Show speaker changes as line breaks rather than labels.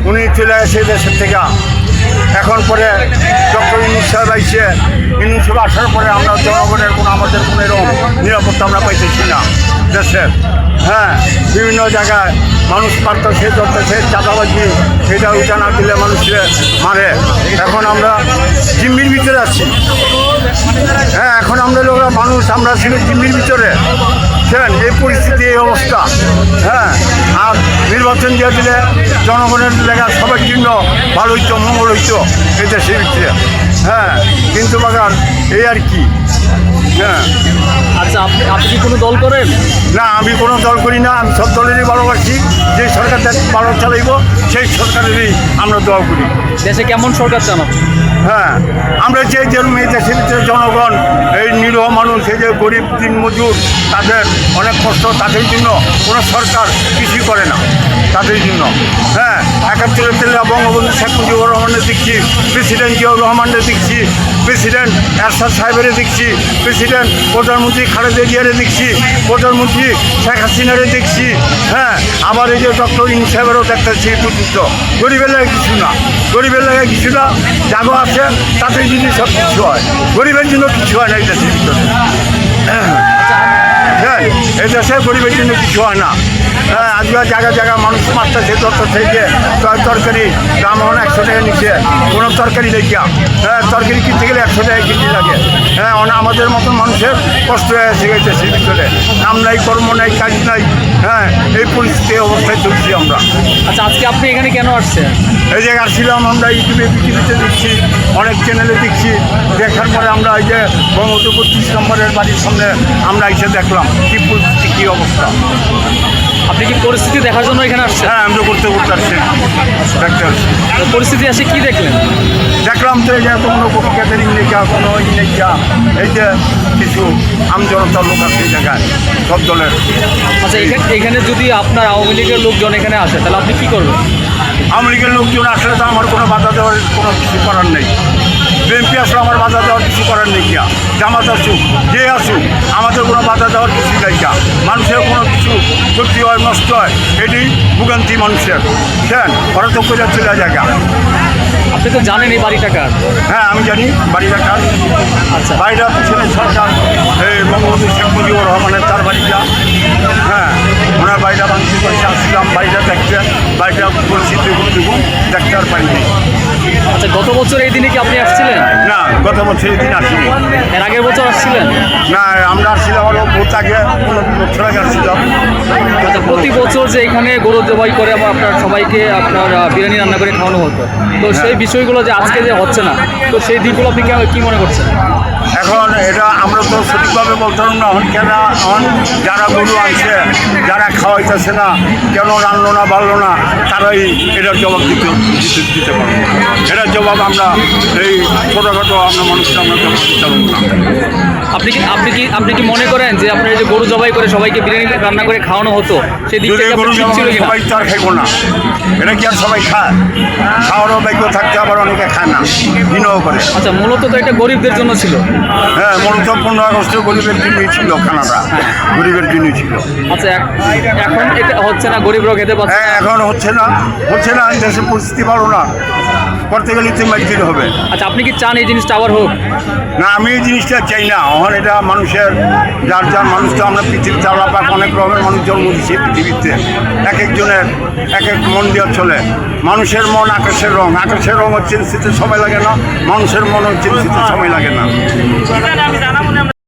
উনি চলে আসে দেশের থেকে। এখন পরে ডক্টর ইউনূস সাহেব আইসে, ইউনূস সাহেব আসার পরে আমরা জনগণের আমাদের কোনো এরকম নিরাপত্তা আমরা পাইতেছি না দেশের। হ্যাঁ, বিভিন্ন জায়গায় মানুষ মারতেছে, ধরতেছে, চাঁদাবাজি, এটা উঠা না দিলে মানুষকে মারে। এখন আমরা জিম্মির ভিতরে আছি। হ্যাঁ, এখন আমরা লোকরা মানুষ আমরা ছিল জিম্মির ভিতরে। এই পরিস্থিতি, এই অবস্থা। হ্যাঁ, আর নির্বাচন দিয়ে দিলে জনগণের লেখা সবার জন্য ভালো হইতো, মঙ্গল হইতো এই দেশের ভিতরে। হ্যাঁ, কিন্তু বাগান এই আর কি। হ্যাঁ,
আচ্ছা, আপনি কি কোনো দল করেন?
না, আমি কোনো দল করি না। আমি সব দলেরই ভালোবাসি। যে সরকার ভালো চালাইব সেই সরকারেরই আমরা দোয়া করি।
দেশে কেমন সরকার চান আপনি?
হ্যাঁ, আমরা যে এই দেশের ভিতরে জনগণ, এই নিরীহ মানুষ, এই যে গরিব দিনমজুর, তাদের অনেক কষ্ট, তাদের জন্য কোনো সরকার কিছুই করে না তাদের জন্য। হ্যাঁ, ৭১ সালে বঙ্গবন্ধু শেখ মুজিবুর রহমানের দেখছি, প্রেসিডেন্ট জিয়াউর রহমানের দেখছি, প্রেসিডেন্ট এরশাদ সাহেবের দেখছি, প্রেসিডেন্ট প্রধানমন্ত্রী খালেদা জিয়ারে দেখছি, প্রধানমন্ত্রী শেখ হাসিনারে দেখছি। হ্যাঁ, আবার এই যে ডক্টর ইউনূস সাহেবেরও দেখতেছি পর্যন্ত। গরিবের লাগে কিছু না, গরিবের লাগে কিছু না। জাগো আছে তাদের জন্য সব কিছু হয়, গরিবের জন্য কিছু হয় না এই দেশের ভিতরে। হ্যাঁ, এই দেশে গরিবের জন্য কিছু হয় না। হ্যাঁ, আজকাল জায়গায় জায়গায় মানুষ মারতেছে, ধরতেছে। যে তরকারি দাম এখন ১০০ টাকা নিচে কোনো তরকারি দেখিয়া। হ্যাঁ, তরকারি কিনতে গেলে ১০০ টাকা কেজি লাগে। হ্যাঁ, আমাদের মতন মানুষের কষ্ট হয়ে গেছে এই দেশের ভিতরে। নাম নাই, কর্ম নাই, কাজ নাই। হ্যাঁ, এই পরিস্থিতি অবস্থায় চলছি আমরা।
আচ্ছা, আজকে আপনি এখানে কেন আসছেন?
এই জায়গায় আসছিলাম আমরা ইউটিউবে, পৃথিবীতে দেখছি, অনেক চ্যানেলে দেখছি। দেখার পরে আমরা এই যে বঙ্গবন্ধু ৩২ নম্বরের বাড়ির সামনে আমরা এসে দেখলাম কী পরিস্থিতি, কী অবস্থা।
আপনি কি পরিস্থিতি দেখার জন্য এখানে আসছেন?
হ্যাঁ, আমরা করতে আসছি, দেখতে আসছি।
পরিস্থিতি আসে কি দেখলেন?
দেখলাম তো এই যে কোনো ক্যাটারিং লেখা, কোনো লেখা, এই যে কিছু আমজনতার লোক আছে এই জায়গায়, সব দলের।
আচ্ছা, এখানে যদি আপনার আওয়ামী লীগের লোকজন এখানে আসে তাহলে আপনি কী করবেন?
আওয়ামী লীগের লোকজন আসলে তো আমার কোনো বাধা দেওয়ার কোনো কিছু করার নেই। বিএনপি আসলে আমার বাধা দেওয়ার কিছু করার নেই। কিয়া জামাত আসুক, যে আসুক, আমাদের কোনো বাধা দেওয়ার কিছু নেই। কিয়া মানুষের কোনো কিছু ক্ষতি হয়, নষ্ট হয়, এটি ভোগান্তি মানুষের। হ্যাঁ, ওরা তো করে চলে জায়গা।
আপনি তো জানেন এই বাড়িটা কার?
হ্যাঁ, আমি জানি বাড়িটা কার।
আচ্ছা,
বাড়িটা পিছনে সরকার, এই বঙ্গবন্ধু শেখ মুজিবুর রহমানের তার বাড়িটা। হ্যাঁ, ওনার বাড়িটা ভাঙচুর করেছে। আসছিলাম বাড়িটা দেখতে, বাড়িটা পরিস্থিতি দেখতে আর পাইনি।
আচ্ছা, গত বছর এই দিনে কি আপনি আসছিলেন?
না, গত বছর এই দিন আসিনি।
এর আগের বছর আসছিলেন?
না, আমরা আসছিলাম আরও বহুত আগে, 15 বছর আগে আসছিলাম।
আচ্ছা, প্রতি বছর যে এখানে গরু জবাই করে আপনার সবাইকে আপনার বিরিয়ানি রান্না করে খাওয়ানো হতো, তো সেই বিষয়গুলো যে আজকে যে হচ্ছে না, তো সেই দিকগুলো আপনি কী মনে করছেন?
এখন এটা আমরা তো সঠিকভাবে বলতে পারব না। এখন কেন এখন যারা গরু আনছে, যারা খাওয়াইতেছে না, কেন রান্না না বাড়লো না, তারাই এটার জবাব দিতে পারবো। এটার জবাব আমরা এই ছোটোখাটো আমরা মানুষকে আমরা জবাব দিতে পারবো না।
আপনি কি মনে করেন যে আপনার এই যে গরু জবাই করে সবাইকে বিরিয়ানি রান্না করে খাওয়ানো হতো, সেই দিক থেকে
গরু
ঠিক ছিল কিনা?
সবাই তো আর খাইবো না, এটা কি আর সবাই খায়? খাওয়ারও ভাগ্য থাকতে আবার অনেকে খায় না, ঘৃণাও করে।
আচ্ছা, মূলত তো এটা গরিবদের জন্য ছিল।
হ্যাঁ, মূলত 15 আগস্ট গরিবের জন্যই ছিল, খানাটা গরিবের জন্যই ছিল।
আচ্ছা, এখন এটা হচ্ছে না, গরিবরাও খেতে পারছে না।
হ্যাঁ, এখন হচ্ছে না। দেশের পরিস্থিতি ভালো না, করতে গেলে তো মাইকির হবে।
আচ্ছা, আপনি কি চান এই জিনিসটা আবার হোক?
না, আমি এই জিনিসটা চাই না। এখন এটা মানুষের যার মানুষ তো আমরা পৃথিবীতে আলাপ অনেক রকমের মানুষ জন্ম দিচ্ছি পৃথিবীতে। এক একজনের এক এক মন দেওয়া চলে। মানুষের মন আকাশের রং, আকাশের রং চেঞ্জ হতে সময় লাগে না, মানুষের মনও চেঞ্জ হতে সময় লাগে না।